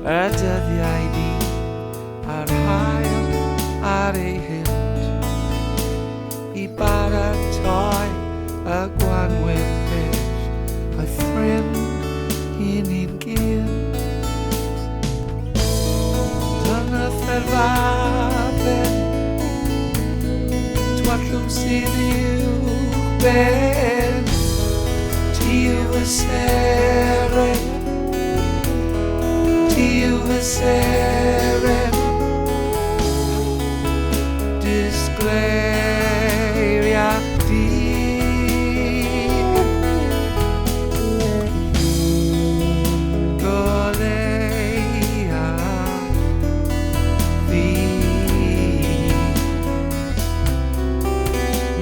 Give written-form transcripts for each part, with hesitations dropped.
y dyddiau ni a'r hael ar ei hynt i baratoi y gwanwyr pell a'i ffrind i ni'n gynt. Dyna therfafen twallw sydd i'w ben ti yw y seren, ti yw y seren, disgleiria di goleia fi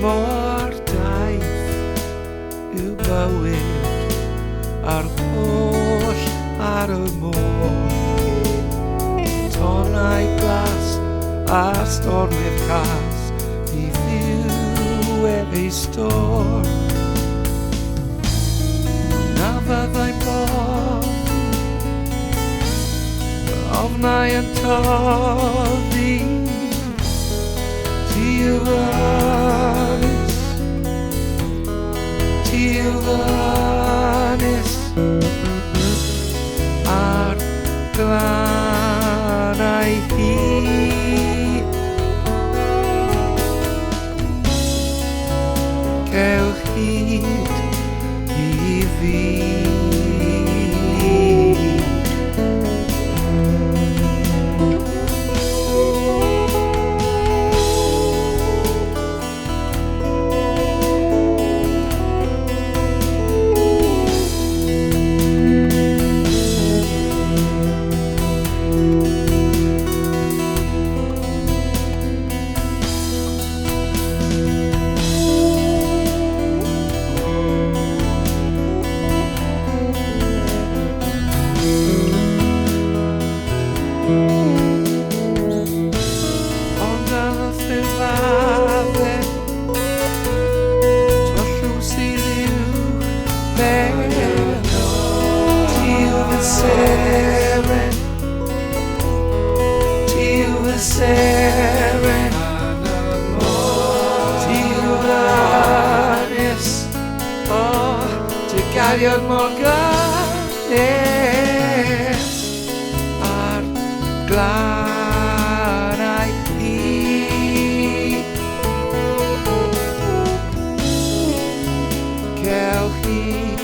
mor daith yw bywyd a'r pwll ar y môr, tonau glas a stormydd cas i ddiw ei stor. Na fyddai bof ofnau yn toddi ti yw fy ynys, ti yw fy ynys a'r glannau hyd. Cewch hyd i fi. Ond yn y ffurfafen twallw sydd i'w ben ti yw fy seren, ti yw fy seren, ti yw fy ynys o dy gariad mor glas a'r glannau hyd. Cewch hyd